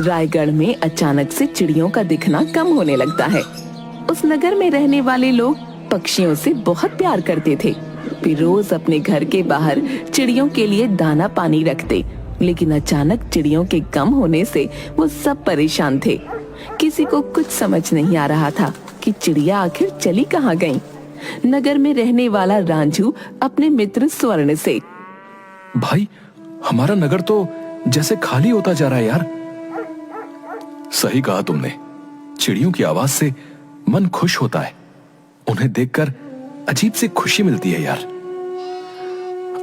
रायगढ़ में अचानक से चिड़ियों का दिखना कम होने लगता है। उस नगर में रहने वाले लोग पक्षियों से बहुत प्यार करते थे। वे रोज अपने घर के बाहर चिड़ियों के लिए दाना पानी रखते, लेकिन अचानक चिड़ियों के कम होने से वो सब परेशान थे। किसी को कुछ समझ नहीं आ रहा था कि चिड़िया आखिर चली कहाँ गईं। नगर में रहने वाला रांझू अपने मित्र स्वर्ण से, भाई, हमारा नगर तो जैसे खाली होता जा रहा है यार। सही कहा तुमने, चिड़ियों की आवाज से मन खुश होता है। उन्हें देखकर अजीब सी खुशी मिलती है यार।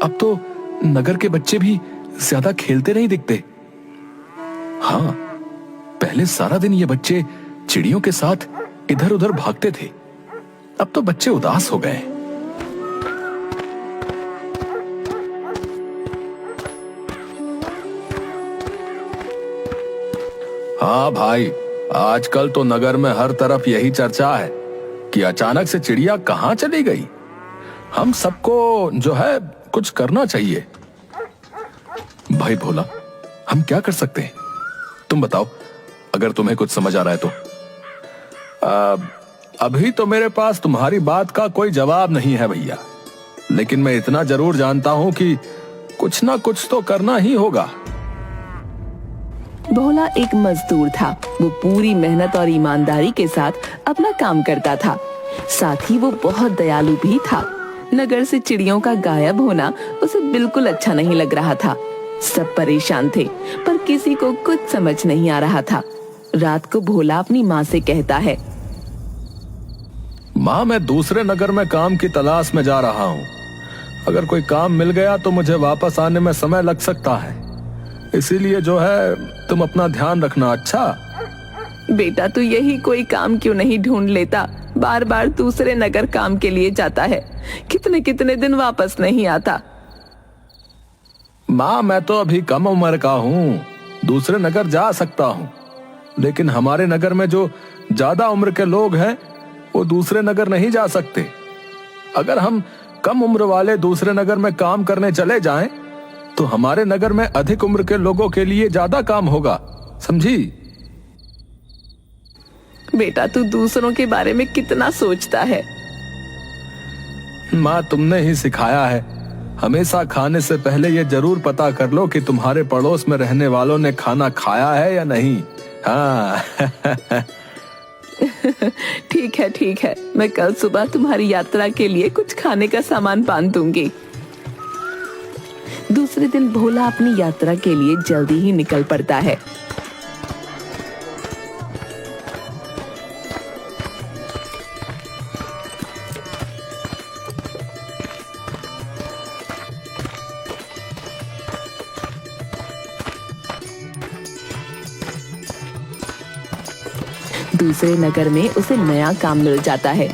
अब तो नगर के बच्चे भी ज्यादा खेलते नहीं दिखते। हाँ, पहले सारा दिन ये बच्चे चिड़ियों के साथ इधर उधर भागते थे। अब तो बच्चे उदास हो गए। हाँ भाई, आजकल तो नगर में हर तरफ यही चर्चा है कि अचानक से चिड़िया कहाँ चली गई। हम सबको जो है कुछ करना चाहिए। भाई भोला, हम क्या कर सकते हैं? तुम बताओ, अगर तुम्हें कुछ समझ आ रहा है तो। अभी तो मेरे पास तुम्हारी बात का कोई जवाब नहीं है भैया, लेकिन मैं इतना जरूर जानता हूं कि कुछ ना कुछ तो करना ही होगा। भोला एक मजदूर था। वो पूरी मेहनत और ईमानदारी के साथ अपना काम करता था। साथ ही वो बहुत दयालु भी था। नगर से चिड़ियों का गायब होना उसे बिल्कुल अच्छा नहीं लग रहा था। सब परेशान थे, पर किसी को कुछ समझ नहीं आ रहा था। रात को भोला अपनी माँ से कहता है, माँ, मैं दूसरे नगर में काम की तलाश में जा रहा हूँ। अगर कोई काम मिल गया तो मुझे वापस आने में समय लग सकता है। इसीलिए जो है तुम अपना ध्यान रखना। अच्छा बेटा, तू यही कोई काम क्यों नहीं ढूंढ लेता? बार बार दूसरे नगर काम के लिए जाता है, कितने कितने दिन वापस नहीं आता। माँ, मैं तो अभी कम उम्र का हूँ, दूसरे नगर जा सकता हूँ, लेकिन हमारे नगर में जो ज्यादा उम्र के लोग हैं वो दूसरे नगर नहीं जा सकते। अगर हम कम उम्र वाले दूसरे नगर में काम करने चले जाएं, तो हमारे नगर में अधिक उम्र के लोगों के लिए ज्यादा काम होगा, समझी? बेटा, तू दूसरों के बारे में कितना सोचता है। माँ, तुमने ही सिखाया है, हमेशा खाने से पहले ये जरूर पता कर लो कि तुम्हारे पड़ोस में रहने वालों ने खाना खाया है या नहीं। हाँ ठीक है, मैं कल सुबह तुम्हारी यात्रा के लिए कुछ खाने का सामान बांध दूंगी। दूसरे दिन भोला अपनी यात्रा के लिए जल्दी ही निकल पड़ता है। दूसरे नगर में उसे नया काम मिल जाता है,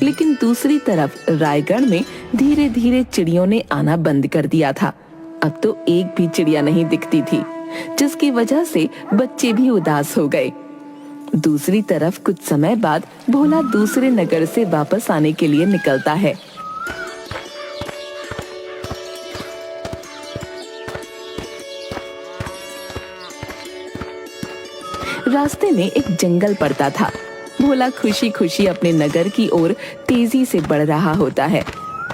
लेकिन दूसरी तरफ रायगढ़ में धीरे धीरे चिड़ियों ने आना बंद कर दिया था। अब तो एक भी चिड़िया नहीं दिखती थी, जिसकी वजह से बच्चे भी उदास हो गए। दूसरी तरफ कुछ समय बाद भोला दूसरे नगर से वापस आने के लिए निकलता है। रास्ते में एक जंगल पड़ता था। भोला खुशी खुशी अपने नगर की ओर तेजी से बढ़ रहा होता है।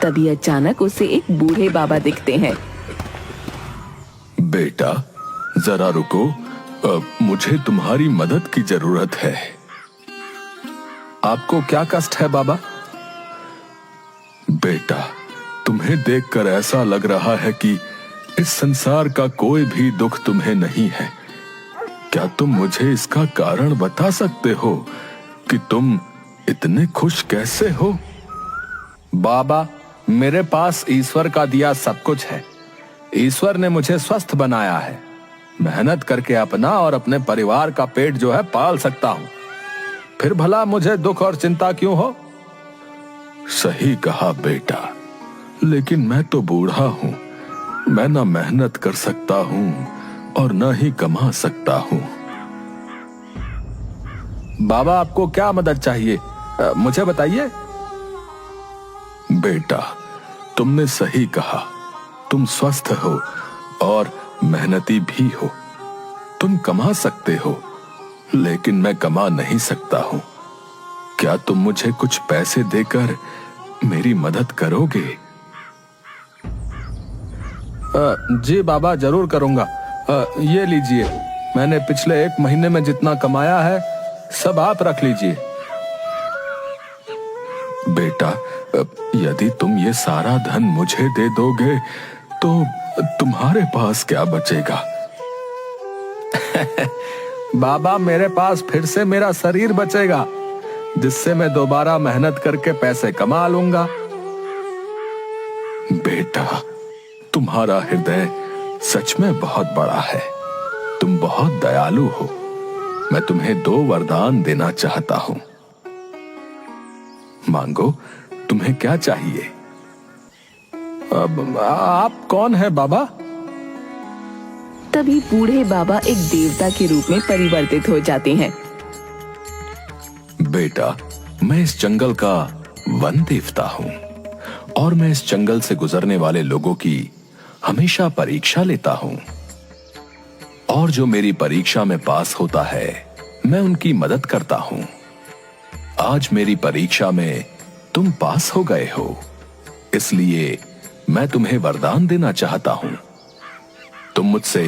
तभी अचानक उसे एक बूढ़े बाबा दिखते हैं। बेटा, जरा रुको, मुझे तुम्हारी मदद की जरूरत है। आपको क्या कष्ट है बाबा? बेटा, तुम्हें देखकर ऐसा लग रहा है कि इस संसार का कोई भी दुख तुम्हें नहीं है। क्या तुम मुझे इसका कारण बता सकते हो कि तुम इतने खुश कैसे हो? बाबा, मेरे पास ईश्वर का दिया सब कुछ है। ईश्वर ने मुझे स्वस्थ बनाया है। मेहनत करके अपना और अपने परिवार का पेट जो है पाल सकता हूं। फिर भला मुझे दुख और चिंता क्यों हो? सही कहा बेटा, लेकिन मैं तो बूढ़ा हूं। मैं ना मेहनत कर सकता हूं और न ही कमा सकता हूं। बाबा, आपको क्या मदद चाहिए? मुझे बताइए। बेटा, तुमने सही कहा। तुम स्वस्थ हो और मेहनती भी हो। तुम कमा सकते हो, लेकिन मैं कमा नहीं सकता हूं। क्या तुम मुझे कुछ पैसे देकर मेरी मदद करोगे? जी बाबा, जरूर करूंगा। ये लीजिए, मैंने पिछले 1 महीने में जितना कमाया है सब आप रख लीजिए। बेटा, यदि तुम ये सारा धन मुझे दे दोगे तो तुम्हारे पास क्या बचेगा? बाबा, मेरे पास फिर से मेरा शरीर बचेगा, जिससे मैं दोबारा मेहनत करके पैसे कमा लूंगा। बेटा, तुम्हारा हृदय सच में बहुत बड़ा है। तुम बहुत दयालु हो। मैं तुम्हें 2 वरदान देना चाहता हूं। मांगो, तुम्हें क्या चाहिए? आप कौन है बाबा? तभी बूढ़े बाबा एक देवता के रूप में परिवर्तित हो जाते हैं। बेटा, मैं इस जंगल का वन देवता हूं और मैं इस जंगल से गुजरने वाले लोगों की हमेशा परीक्षा लेता हूं, और जो मेरी परीक्षा में पास होता है मैं उनकी मदद करता हूं। आज मेरी परीक्षा में तुम पास हो गए हो, इसलिए मैं तुम्हें वरदान देना चाहता हूं। तुम मुझसे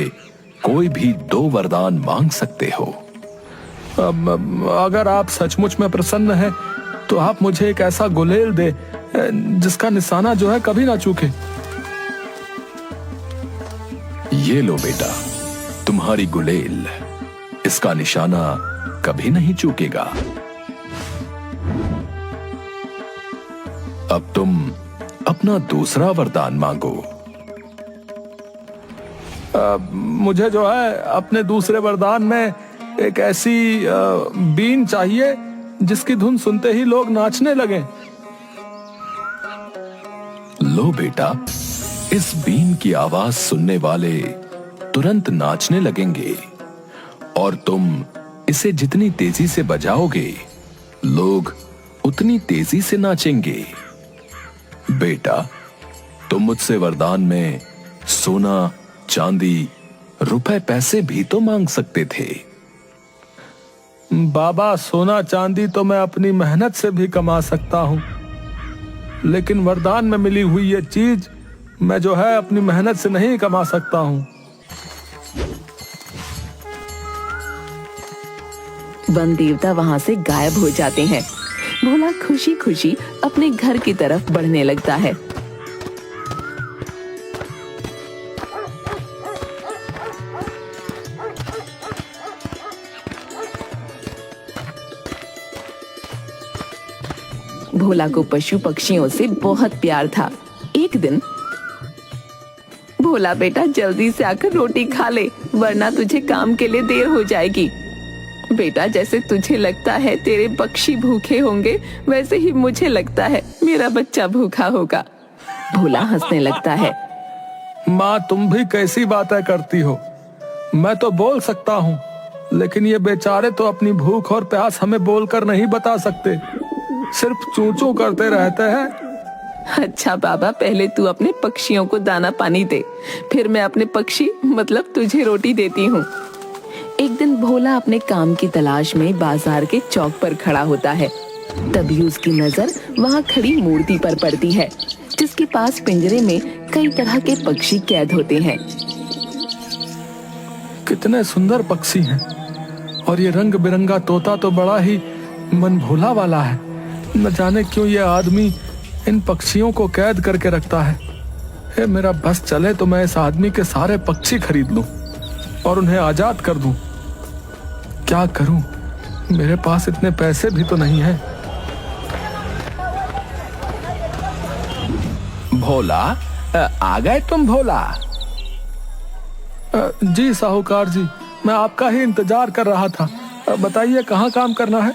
कोई भी 2 वरदान मांग सकते हो। अगर आप सचमुच में प्रसन्न हैं, तो आप मुझे एक ऐसा गुलेल दे जिसका निशाना जो है कभी ना चूके। ये लो बेटा, तुम्हारी गुलेल। इसका निशाना कभी नहीं चूकेगा। अब तुम अपना दूसरा वरदान मांगो। मुझे जो है अपने दूसरे वरदान में एक ऐसी बीन चाहिए जिसकी धुन सुनते ही लोग नाचने लगे। लो बेटा, इस बीन की आवाज सुनने वाले तुरंत नाचने लगेंगे, और तुम इसे जितनी तेजी से बजाओगे लोग उतनी तेजी से नाचेंगे। बेटा, तुम मुझसे वरदान में सोना, चांदी, रुपए, पैसे भी तो मांग सकते थे। बाबा, सोना चांदी तो मैं अपनी मेहनत से भी कमा सकता हूं, लेकिन वरदान में मिली हुई ये चीज मैं जो है अपनी मेहनत से नहीं कमा सकता हूं। वन देवता वहां से गायब हो जाते हैं। भोला खुशी खुशी अपने घर की तरफ बढ़ने लगता है। भोला को पशु पक्षियों से बहुत प्यार था। एक दिन, भोला बेटा जल्दी से आकर रोटी खा ले, वरना तुझे काम के लिए देर हो जाएगी। बेटा, जैसे तुझे लगता है तेरे पक्षी भूखे होंगे, वैसे ही मुझे लगता है मेरा बच्चा भूखा होगा। भोला हंसने लगता है। माँ, तुम भी कैसी बातें करती हो? मैं तो बोल सकता हूँ, लेकिन ये बेचारे तो अपनी भूख और प्यास हमें बोलकर नहीं बता सकते, सिर्फ चूं चूं करते रहते हैं। अच्छा बाबा, पहले तू अपने पक्षियों को दाना पानी दे, फिर मैं अपने पक्षी मतलब तुझे रोटी देती हूँ। एक दिन भोला अपने काम की तलाश में बाजार के चौक पर खड़ा होता है। तभी उसकी नजर वहाँ खड़ी मूर्ति पर पड़ती है, जिसके पास पिंजरे में कई तरह के पक्षी कैद होते हैं। कितने सुंदर पक्षी हैं, और ये रंग बिरंगा तोता तो बड़ा ही मन भोला वाला है। न जाने क्यों ये आदमी इन पक्षियों को कैद करके रखता है। हे, मेरा बस चले तो मैं इस आदमी के सारे पक्षी खरीद लूं और उन्हें आजाद कर दूं। क्या करूं, मेरे पास इतने पैसे भी तो नहीं हैं। भोला, आ गए तुम भोला? जी साहूकार जी, मैं आपका ही इंतजार कर रहा था। बताइए कहाँ काम करना है?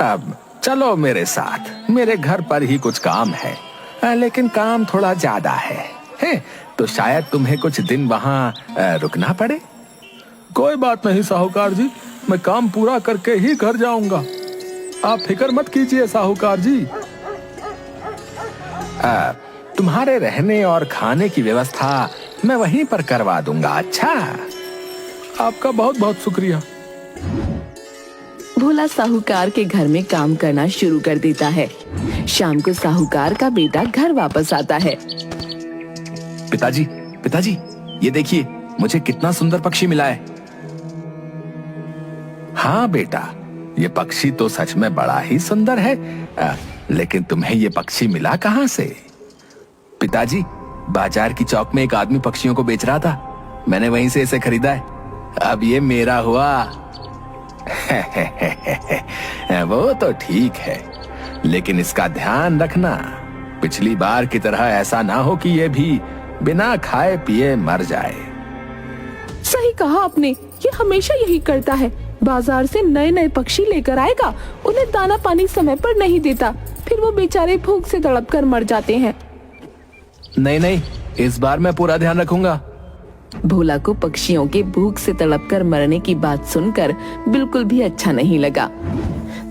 अब चलो मेरे साथ, मेरे घर पर ही कुछ काम है, लेकिन काम थोड़ा ज्यादा है, तो शायद तुम्हें कुछ दिन वहाँ रुकना पड़े। कोई बात नहीं साहूकार जी, मैं काम पूरा करके ही घर जाऊंगा। आप फिक्र मत कीजिए साहूकार जी। तुम्हारे रहने और खाने की व्यवस्था मैं वहीं पर करवा दूंगा। अच्छा, आपका बहुत बहुत शुक्रिया। भोला साहूकार के घर में काम करना शुरू कर देता है। शाम को साहूकार का बेटा घर वापस आता है। पिताजी, पिताजी, ये देखिए मुझे कितना सुंदर पक्षी मिला है। हाँ बेटा, ये पक्षी तो सच में बड़ा ही सुंदर है। लेकिन तुम्हें ये पक्षी मिला कहाँ से? पिताजी, बाजार की चौक में एक आदमी पक्षियों को बेच रहा था, मैंने वहीं से इसे खरीदा है। अब ये मेरा हुआ। वो तो ठीक है, लेकिन इसका ध्यान रखना, पिछली बार की तरह ऐसा ना हो कि ये भी बिना खाए पिए मर जाए। सही कहा आपने, ये हमेशा यही करता है। बाजार से नए नए पक्षी लेकर आएगा, उन्हें दाना पानी समय पर नहीं देता, फिर वो बेचारे भूख से तड़प कर मर जाते हैं। नहीं नहीं, इस बार मैं पूरा ध्यान रखूंगा। भोला को पक्षियों के भूख से तड़प कर मरने की बात सुनकर बिल्कुल भी अच्छा नहीं लगा।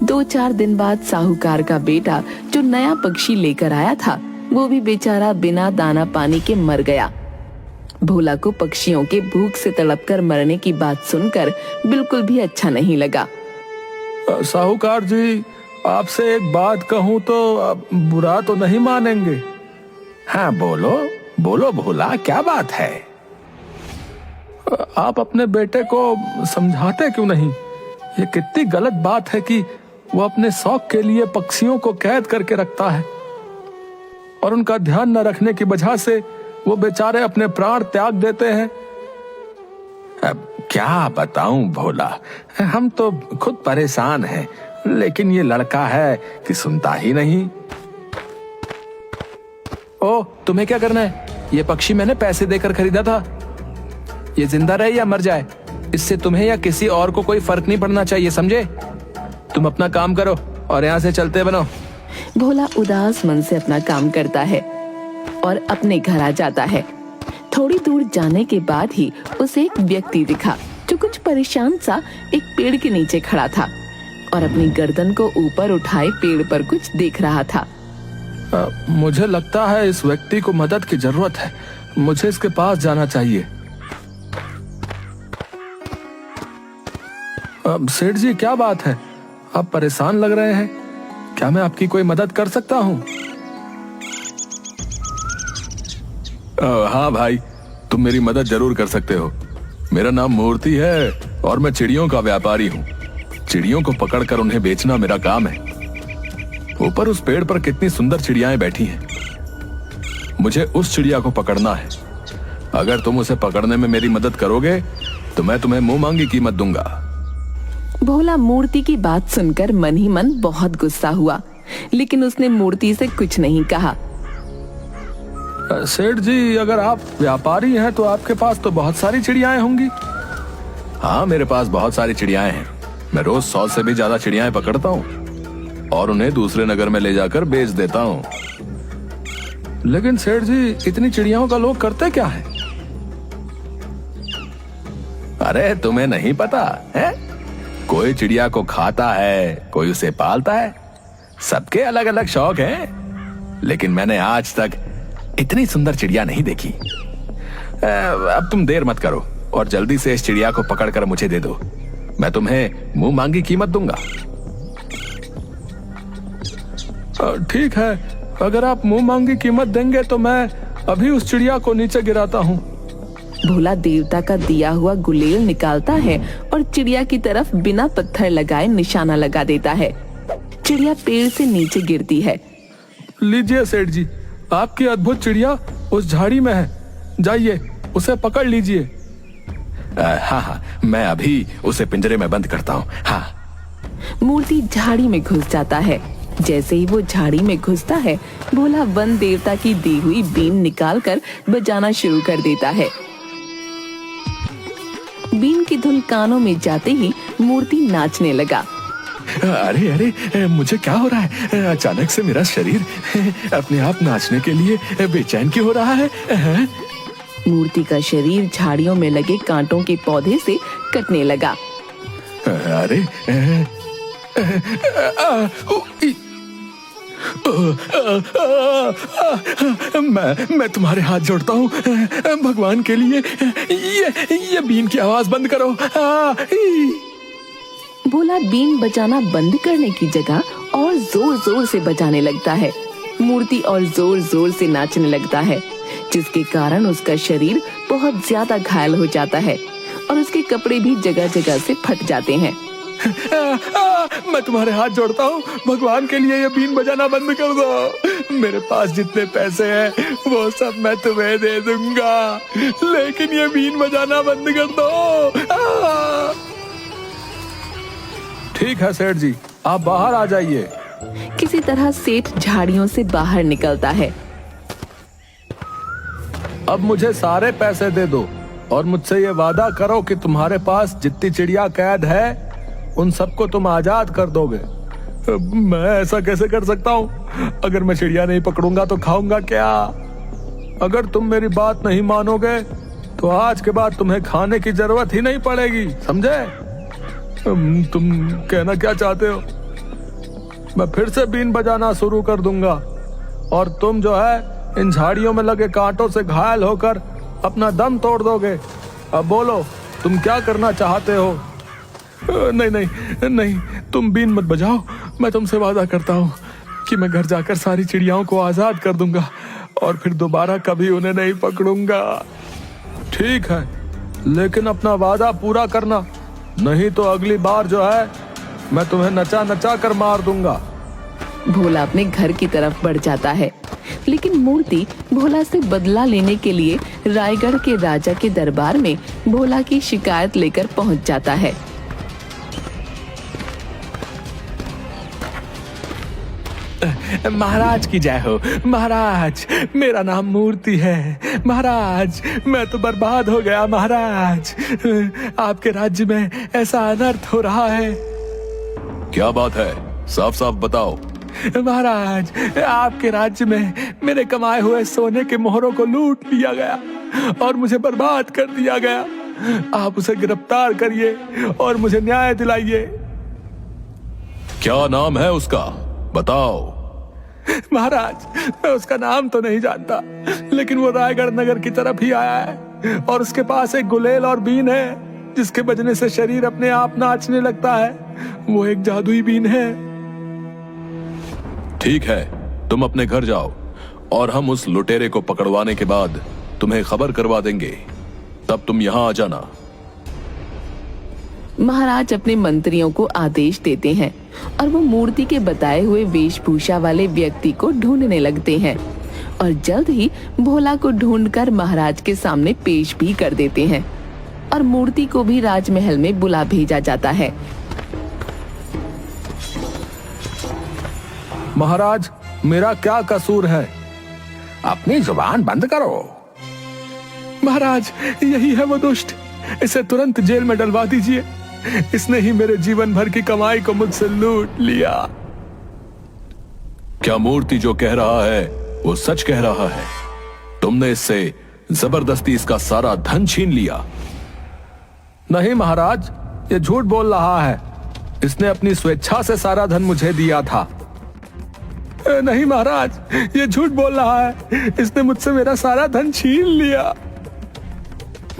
2-4 दिन बाद साहूकार का बेटा जो नया पक्षी लेकर आया था, वो भी बेचारा बिना दाना पानी के मर गया। भोला को पक्षियों के भूख से तड़प कर मरने की बात सुनकर बिल्कुल भी अच्छा नहीं लगा। साहूकार जी, आपसे एक बात कहूँ तो आप बुरा तो नहीं मानेंगे? हाँ बोलो बोलो भोला, क्या बात है? आप अपने बेटे को समझाते क्यों नहीं? ये कितनी गलत बात है कि वो अपने शौक के लिए पक्षियों को कैद करके रखता है और उनका ध्यान न रखने की वजह से वो बेचारे अपने प्राण त्याग देते हैं। अब क्या बताऊं भोला, हम तो खुद परेशान हैं, लेकिन ये लड़का है कि सुनता ही नहीं। ओ, तुम्हें क्या करना है? ये पक्षी मैंने पैसे देकर खरीदा था। ये जिंदा रहे या मर जाए, इससे तुम्हें या किसी और को कोई फर्क नहीं पड़ना चाहिए, समझे? तुम अपना काम करो और यहाँ से चलते बनो। भोला उदास मन से अपना काम करता है और अपने घर आ जाता है। थोड़ी दूर जाने के बाद ही उसे एक व्यक्ति दिखा जो कुछ परेशान सा एक पेड़ के नीचे खड़ा था और अपनी गर्दन को ऊपर उठाए पेड़ पर कुछ देख रहा था। मुझे लगता है इस व्यक्ति को मदद की जरूरत है, मुझे इसके पास जाना चाहिए। सेठ जी, क्या बात है? आप परेशान लग रहे हैं, क्या मैं आपकी कोई मदद कर सकता हूँ? हाँ भाई, तुम मेरी मदद जरूर कर सकते हो। मेरा नाम मूर्ति है और मैं चिड़ियों का व्यापारी हूँ। चिड़ियों को पकड़कर उन्हें बेचना मेरा काम है। ऊपर उस पेड़ पर कितनी सुंदर चिड़ियाएं बैठी हैं। मुझे उस चिड़िया को पकड़ना है। अगर तुम उसे पकड़ने में मेरी मदद करोगे तो मैं तुम्हें मुंह मांगी कीमत दूंगा। भोला मूर्ति की बात सुनकर मन ही मन बहुत गुस्सा हुआ, लेकिन उसने मूर्ति से कुछ नहीं कहा। सेठ जी, अगर आप व्यापारी हैं तो आपके पास तो बहुत सारी चिड़ियाएं होंगी। हाँ, मेरे पास बहुत सारी चिड़ियाएं हैं। मैं रोज 100 से भी ज्यादा चिड़ियाएं पकड़ता हूँ और उन्हें दूसरे नगर में ले जाकर बेच देता हूँ। लेकिन सेठ जी, इतनी चिड़ियाओं का लोग करते क्या है? अरे तुम्हें नहीं पता है? कोई चिड़िया को खाता है, कोई उसे पालता है। सबके अलग अलग शौक हैं, लेकिन मैंने आज तक इतनी सुंदर चिड़िया नहीं देखी। अब तुम देर मत करो और जल्दी से इस चिड़िया को पकड़कर मुझे दे दो। मैं तुम्हें मुंह मांगी कीमत दूंगा। ठीक है, अगर आप मुंह मांगी कीमत देंगे तो मैं अभी उस चिड़िया को नीचे गिराता हूँ। भोला देवता का दिया हुआ गुलेल निकालता है और चिड़िया की तरफ बिना पत्थर लगाए निशाना लगा देता है। चिड़िया पेड़ से नीचे गिरती है। लीजिए सेठ जी, आपकी अद्भुत चिड़िया उस झाड़ी में है, जाइए उसे पकड़ लीजिए। हाँ हाँ, मैं अभी उसे पिंजरे में बंद करता हूँ। हाँ। मूर्ति झाड़ी में घुस जाता है। जैसे ही वो झाड़ी में घुसता है, भोला वन देवता की दी हुई बीन निकालकर बजाना शुरू कर देता है। बीन की धुन कानों में जाते ही मूर्ति नाचने लगा। अरे अरे, मुझे क्या हो रहा है? अचानक से मेरा शरीर अपने आप नाचने के लिए बेचैन क्यों हो रहा है? मूर्ति का शरीर झाड़ियों में लगे कांटों के पौधे से कटने लगा। अरे मैं तुम्हारे हाथ जोड़ता हूँ, भगवान के लिए ये बीन की आवाज बंद करो। भोला बीन बजाना बंद करने की जगह और जोर जोर से बजाने लगता है। मूर्ति और जोर जोर से नाचने लगता है, जिसके कारण उसका शरीर बहुत ज्यादा घायल हो जाता है और उसके कपड़े भी जगह जगह से फट जाते हैं। मैं तुम्हारे हाथ जोड़ता हूँ, भगवान के लिए ये बीन बजाना बंद कर दो। मेरे पास जितने पैसे हैं वो सब मैं तुम्हें दे दूंगा, लेकिन ये बीन बजाना बंद कर दो। ठीक है सेठ जी, आप बाहर आ जाइए। किसी तरह सेठ झाड़ियों से बाहर निकलता है। अब मुझे सारे पैसे दे दो और मुझसे ये वादा करो कि तुम्हारे पास जितनी चिड़िया कैद है उन सबको तुम आजाद कर दोगे। मैं ऐसा कैसे कर सकता हूँ? अगर मैं चिड़िया नहीं पकड़ूंगा तो खाऊंगा क्या? अगर तुम मेरी बात नहीं मानोगे तो आज के बाद तुम्हें खाने की जरूरत ही नहीं पड़ेगी, समझे? तुम कहना क्या चाहते हो? मैं फिर से बीन बजाना शुरू कर दूंगा और तुम जो है इन झाड़ियों में लगे कांटों से घायल होकर अपना दम तोड़ दोगे। अब बोलो, तुम क्या करना चाहते हो? नहीं नहीं नहीं, तुम बीन मत बजाओ। मैं तुमसे वादा करता हूँ कि मैं घर जाकर सारी चिड़ियाओं को आजाद कर दूंगा और फिर दोबारा कभी उन्हें नहीं पकड़ूंगा। ठीक है, लेकिन अपना वादा पूरा करना, नहीं तो अगली बार जो है मैं तुम्हें नचा नचा कर मार दूंगा। भोला अपने घर की तरफ बढ़ जाता है, लेकिन मूर्ति भोला से बदला लेने के लिए रायगढ़ के राजा के दरबार में भोला की शिकायत लेकर पहुंच जाता है। महाराज की जय हो। महाराज, मेरा नाम मूर्ति है। महाराज, मैं तो बर्बाद हो गया। महाराज, आपके राज्य में ऐसा अनर्थ हो रहा है। क्या बात है, साफ साफ बताओ। महाराज, आपके राज्य में मेरे कमाए हुए सोने के मोहरों को लूट लिया गया और मुझे बर्बाद कर दिया गया। आप उसे गिरफ्तार करिए और मुझे न्याय दिलाइए। क्या नाम है उसका, बताओ। महाराज, मैं उसका नाम तो नहीं जानता, लेकिन वो रायगढ़ नगर की तरफ ही आया है और उसके पास एक गुलेल और बीन है जिसके बजने से शरीर अपने आप नाचने लगता है। वो एक जादुई बीन है। ठीक है, तुम अपने घर जाओ और हम उस लुटेरे को पकड़वाने के बाद तुम्हें खबर करवा देंगे, तब तुम यहां आ जाना। महाराज अपने मंत्रियों को आदेश देते हैं और वो मूर्ति के बताए हुए वेशभूषा वाले व्यक्ति को ढूंढने लगते हैं और जल्द ही भोला को ढूंढकर महाराज के सामने पेश भी कर देते हैं और मूर्ति को भी राजमहल में बुला भेजा जाता है। महाराज, मेरा क्या कसूर है? अपनी जुबान बंद करो। महाराज, यही है वो दुष्ट, इसे तुरंत जेल में डलवा दीजिए। इसने ही मेरे जीवन भर की कमाई को मुझसे लूट लिया। क्या मूर्ति जो कह रहा है वो सच कह रहा है? तुमने इससे जबरदस्ती इसका सारा धन छीन लिया? नहीं महाराज, ये झूठ बोल रहा है। इसने अपनी स्वेच्छा से सारा धन मुझे दिया था। नहीं महाराज, ये झूठ बोल रहा है। इसने मुझसे मेरा सारा धन छीन लिया।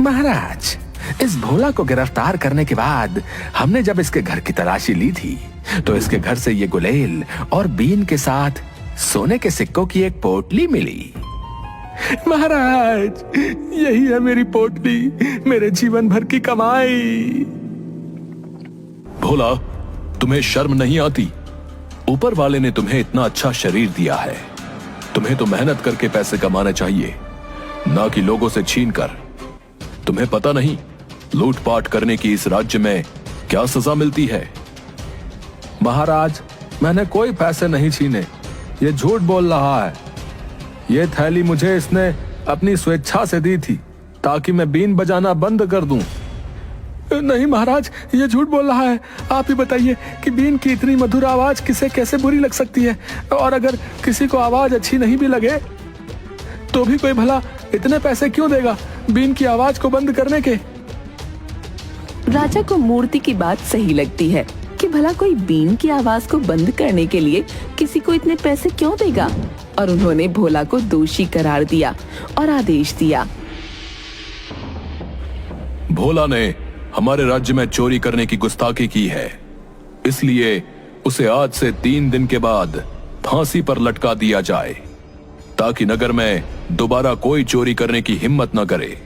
महाराज, इस भोला को गिरफ्तार करने के बाद हमने जब इसके घर की तलाशी ली थी तो इसके घर से ये गुलेल और बीन के साथ सोने के सिक्कों की एक पोटली मिली। महाराज, यही है मेरी पोटली, मेरे जीवन भर की कमाई। भोला, तुम्हें शर्म नहीं आती? ऊपर वाले ने तुम्हें इतना अच्छा शरीर दिया है, तुम्हें तो मेहनत करके पैसे कमाने चाहिए, ना कि लोगों से छीन कर। तुम्हें पता नहीं लूटपाट करने की इस राज्य में क्या सजा मिलती है? महाराज, मैंने कोई पैसे नहीं छीने। ये झूठ बोल रहा है। ये थैली मुझे इसने अपनी स्वेच्छा से दी थी ताकि मैं बीन बजाना बंद कर दूं। नहीं महाराज, ये झूठ बोल रहा है। आप ही बताइए कि बीन की इतनी मधुर आवाज किसे कैसे बुरी लग सकती है, और अगर किसी को आवाज अच्छी नहीं भी लगे तो भी कोई भला इतने पैसे क्यों देगा बीन की आवाज को बंद करने के? राजा को मूर्ति की बात सही लगती है कि भला कोई बीन की आवाज को बंद करने के लिए किसी को इतने पैसे क्यों देगा? और उन्होंने भोला को दोषी करार दिया और आदेश दिया। भोला ने हमारे राज्य में चोरी करने की गुस्ताखी की है, इसलिए उसे आज से 3 दिन के बाद फांसी पर लटका दिया जाए, ताकि नगर में दोबारा कोई चोरी करने की हिम्मत न करे।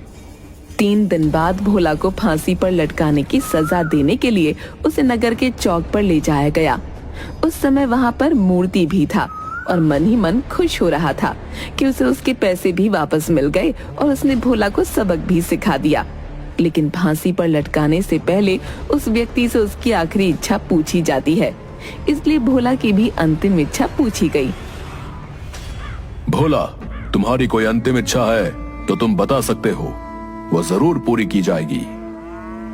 3 दिन बाद भोला को फांसी पर लटकाने की सजा देने के लिए उसे नगर के चौक पर ले जाया गया। उस समय वहाँ पर मूर्ति भी था और मन ही मन खुश हो रहा था कि उसे उसके पैसे भी वापस मिल गए और उसने भोला को सबक भी सिखा दिया। लेकिन फांसी पर लटकाने से पहले उस व्यक्ति से उसकी आखिरी इच्छा पूछी जाती है, इसलिए भोला की भी अंतिम इच्छा पूछी गई। भोला, तुम्हारी कोई अंतिम इच्छा है तो तुम बता सकते हो, वो जरूर पूरी की जाएगी।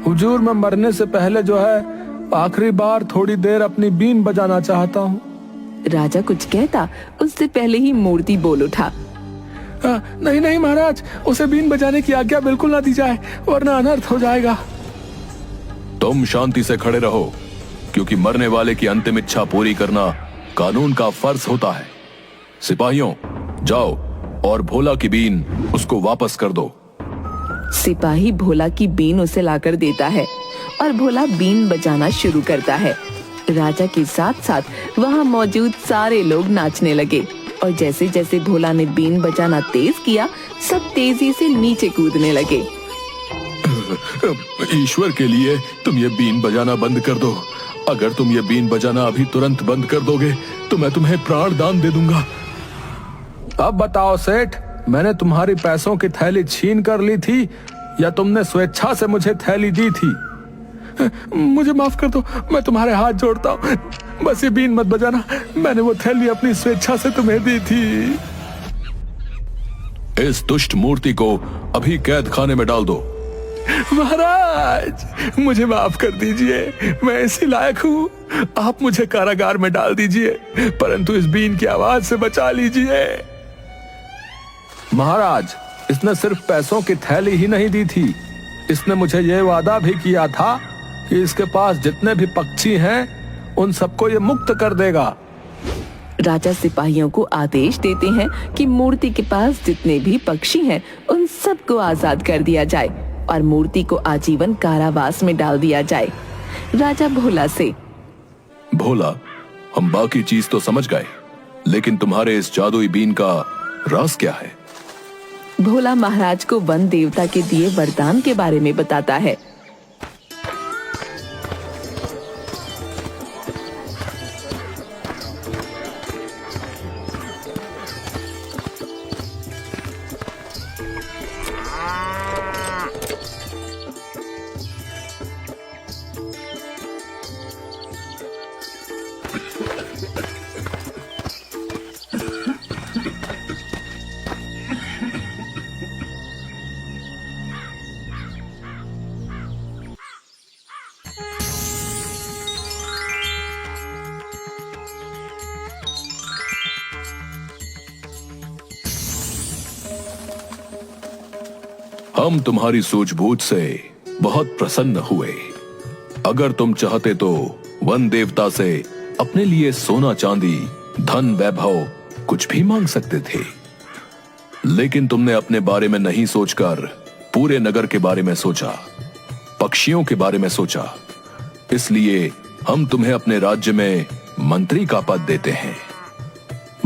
हुजूर, मैं मरने से पहले जो है आखिरी बार थोड़ी देर अपनी बीन बजाना चाहता हूँ। राजा कुछ कहता उससे पहले ही मूर्ति बोल उठा। नहीं नहीं महाराज, उसे बीन बजाने की आज्ञा बिल्कुल ना दी जाए, वरना अनर्थ हो जाएगा। तुम शांति से खड़े रहो, क्योंकि मरने वाले की अंतिम इच्छा पूरी करना कानून का फर्ज होता है। सिपाहियों, जाओ और भोला की बीन उसको वापस कर दो। सिपाही भोला की बीन उसे लाकर देता है और भोला बीन बजाना शुरू करता है। राजा के साथ साथ वहाँ मौजूद सारे लोग नाचने लगे और जैसे जैसे भोला ने बीन बजाना तेज किया, सब तेजी से नीचे कूदने लगे। ईश्वर के लिए तुम ये बीन बजाना बंद कर दो। अगर तुम ये बीन बजाना अभी तुरंत बंद कर दोगे तो मैं तुम्हें प्राण दान दे दूंगा। अब बताओ सेठ, मैंने तुम्हारी पैसों की थैली छीन कर ली थी या तुमने स्वेच्छा से मुझे थैली दी थी? मुझे माफ कर दो, मैं तुम्हारे हाथ जोड़ता हूँ, बस ये बीन मत बजाना। मैंने वो थैली अपनी स्वेच्छा से तुम्हें दी थी। इस दुष्ट मूर्ति को अभी कैद खाने में डाल दो। महाराज, मुझे माफ कर दीजिए, मैं इसी लायक हूँ। आप मुझे कारागार में डाल दीजिए, परंतु इस बीन की आवाज से बचा लीजिए। महाराज, इसने सिर्फ पैसों की थैली ही नहीं दी थी, इसने मुझे यह वादा भी किया था कि इसके पास जितने भी पक्षी हैं उन सबको ये मुक्त कर देगा। राजा सिपाहियों को आदेश देते हैं कि मूर्ति के पास जितने भी पक्षी हैं उन सबको आजाद कर दिया जाए और मूर्ति को आजीवन कारावास में डाल दिया जाए। राजा भोला से, भोला, हम बाकी चीज तो समझ गए, लेकिन तुम्हारे इस जादुई बीन का राज क्या है? भोला महाराज को वन देवता के दिए वरदान के बारे में बताता है। हम तुम्हारी सूझबूझ से बहुत प्रसन्न हुए। अगर तुम चाहते तो वन देवता से अपने लिए सोना चांदी, धन, वैभव कुछ भी मांग सकते थे, लेकिन तुमने अपने बारे में नहीं सोचकर पूरे नगर के बारे में सोचा, पक्षियों के बारे में सोचा। इसलिए हम तुम्हें अपने राज्य में मंत्री का पद देते हैं।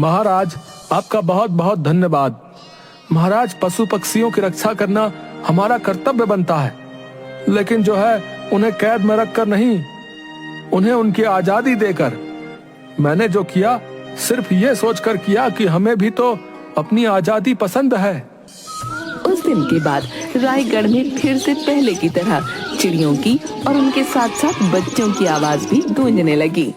महाराज, आपका बहुत बहुत धन्यवाद। महाराज, पशु पक्षियों की रक्षा करना हमारा कर्तव्य बनता है, लेकिन जो है उन्हें कैद में रखकर नहीं, उन्हें उनकी आजादी देकर। मैंने जो किया सिर्फ ये सोचकर किया कि हमें भी तो अपनी आजादी पसंद है। उस दिन के बाद रायगढ़ में फिर से पहले की तरह चिड़ियों की और उनके साथ साथ बच्चों की आवाज भी गूंजने लगी।